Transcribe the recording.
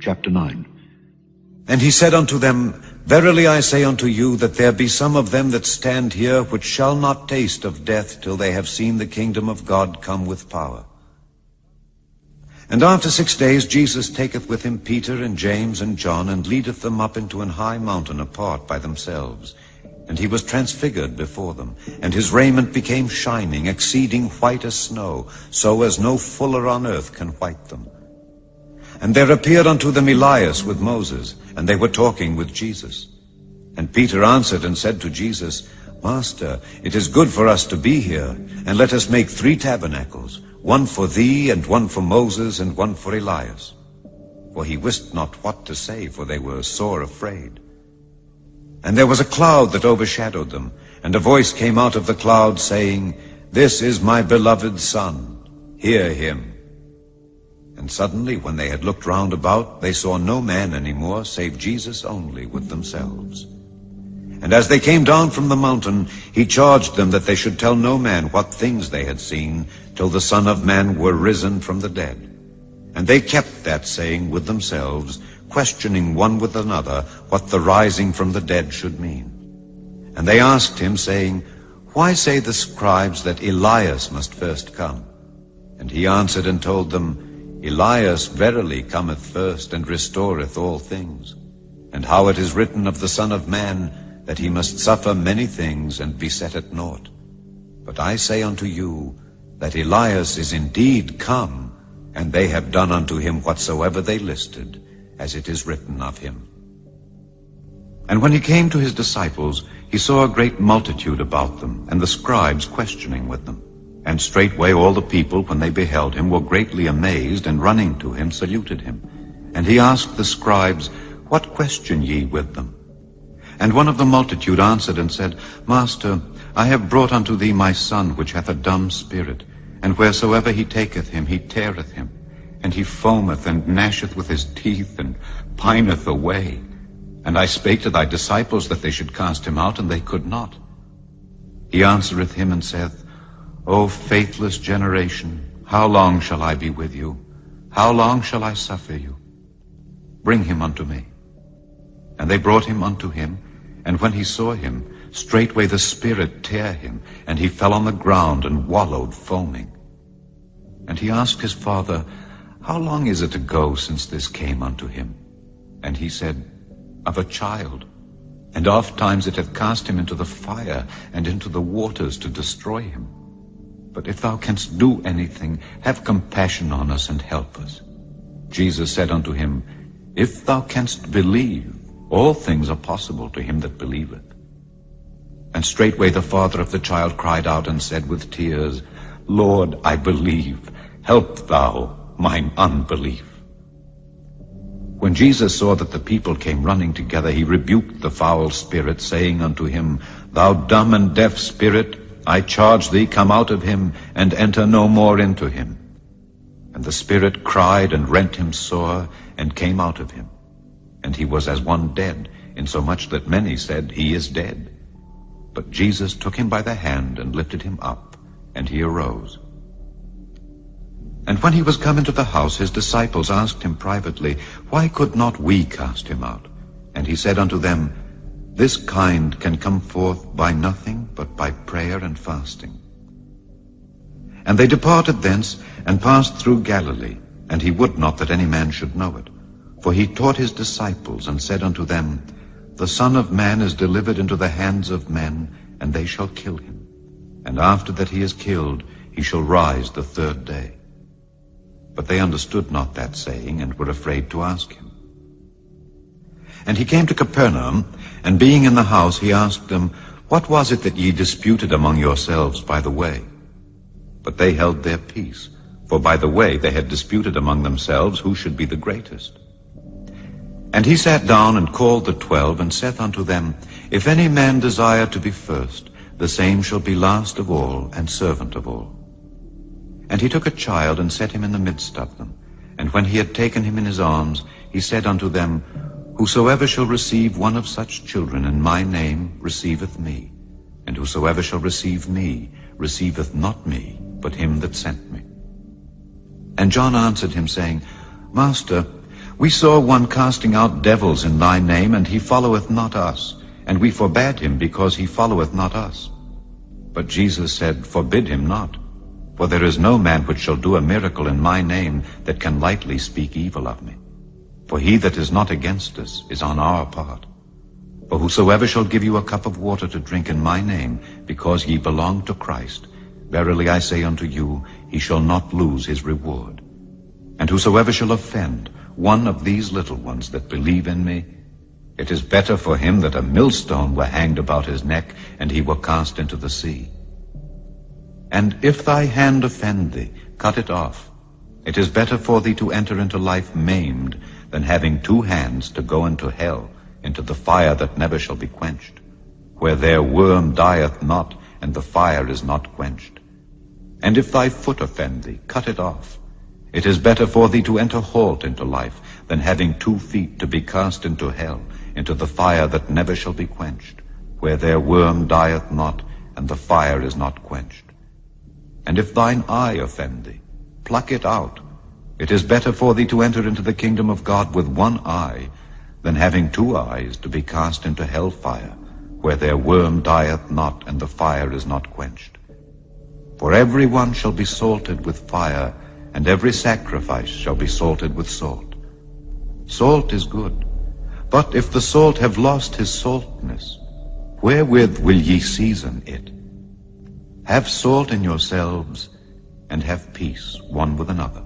Chapter 9. And he said unto them, Verily I say unto you, that there be some of them that stand here, which shall not taste of death till they have seen the kingdom of God come with power. And after 6 days Jesus taketh with him Peter and James and John, and leadeth them up into an high mountain apart by themselves. And he was transfigured before them, and his raiment became shining, exceeding white as snow, so as no fuller on earth can white them. And there appeared unto them Elias with Moses, and they were talking with Jesus. And Peter answered and said to Jesus, Master, it is good for us to be here, and let us make 3 tabernacles, one for thee, and one for Moses, and one for Elias. For he wist not what to say, for they were sore afraid. And there was a cloud that overshadowed them, and a voice came out of the cloud, saying, This is my beloved Son, hear him. And suddenly, when they had looked round about, they saw no man any more, save Jesus only with themselves. And as they came down from the mountain, he charged them that they should tell no man what things they had seen, till the Son of Man were risen from the dead. And they kept that saying with themselves, questioning one with another what the rising from the dead should mean. And they asked him, saying, Why say the scribes that Elias must first come? And he answered and told them, Elias verily cometh first, and restoreth all things. And how it is written of the Son of Man, that he must suffer many things, and be set at naught. But I say unto you, that Elias is indeed come, and they have done unto him whatsoever they listed, as it is written of him. And when he came to his disciples, he saw a great multitude about them, and the scribes questioning with them. And straightway all the people, when they beheld him, were greatly amazed, and running to him saluted him. And he asked the scribes, What question ye with them? And one of the multitude answered and said, Master, I have brought unto thee my son, which hath a dumb spirit, and wheresoever he taketh him, he teareth him, and he foameth and gnasheth with his teeth, and pineth away. And I spake to thy disciples that they should cast him out, and they could not. He answereth him and saith, O faithless generation, how long shall I be with you? How long shall I suffer you? Bring him unto me. And they brought him unto him, and when he saw him, straightway the spirit tare him, and he fell on the ground and wallowed foaming. And he asked his father, How long is it ago since this came unto him? And he said, Of a child, and oft times it hath cast him into the fire, and into the waters to destroy him. But if thou canst do anything, have compassion on us and help us. Jesus said unto him, If thou canst believe, all things are possible to him that believeth. And straightway the father of the child cried out and said with tears, Lord, I believe, help thou mine unbelief. When Jesus saw that the people came running together, he rebuked the foul spirit, saying unto him, Thou dumb and deaf spirit, I charge thee, come out of him, and enter no more into him. And the spirit cried and rent him sore, and came out of him. And he was as one dead, insomuch that many said, He is dead. But Jesus took him by the hand, and lifted him up, and he arose. And when he was come into the house, his disciples asked him privately, Why could not we cast him out? And he said unto them, This kind can come forth by nothing but by prayer and fasting. And they departed thence, and passed through Galilee, and he would not that any man should know it. For he taught his disciples, and said unto them, The Son of Man is delivered into the hands of men, and they shall kill him. And after that he is killed, he shall rise the 3rd day. But they understood not that saying, and were afraid to ask him. And he came to Capernaum, and being in the house, he asked them, What was it that ye disputed among yourselves by the way? But they held their peace, for by the way they had disputed among themselves who should be the greatest. And he sat down and called the 12, and saith unto them, If any man desire to be first, the same shall be last of all, and servant of all. And he took a child, and set him in the midst of them. And when he had taken him in his arms, he said unto them, Whosoever shall receive one of such children in my name receiveth me, and whosoever shall receive me receiveth not me, but him that sent me. And John answered him, saying, Master, We saw one casting out devils in thy name, and he followeth not us. And we forbade him, because he followeth not us. But Jesus said, Forbid him not. For there is no man which shall do a miracle in my name that can lightly speak evil of me. For he that is not against us is on our part. For whosoever shall give you a cup of water to drink in my name, because ye belong to Christ, verily I say unto you, he shall not lose his reward. And whosoever shall offend one of these little ones that believe in me, it is better for him that a millstone were hanged about his neck, and he were cast into the sea. And if thy hand offend thee, cut it off. It is better for thee to enter into life maimed, than having 2 hands to go into hell, into the fire that never shall be quenched, where their worm dieth not, and the fire is not quenched. And if thy foot offend thee, cut it off. It is better for thee to enter halt into life, than having 2 feet to be cast into hell, into the fire that never shall be quenched, where their worm dieth not, and the fire is not quenched. And if thine eye offend thee, pluck it out. It is better for thee to enter into the kingdom of God with 1 eye, than having 2 eyes to be cast into hell fire, where their worm dieth not, and the fire is not quenched. For every one shall be salted with fire, and every sacrifice shall be salted with salt. Salt is good, but if the salt have lost his saltness, wherewith will ye season it? Have salt in yourselves, and have peace one with another.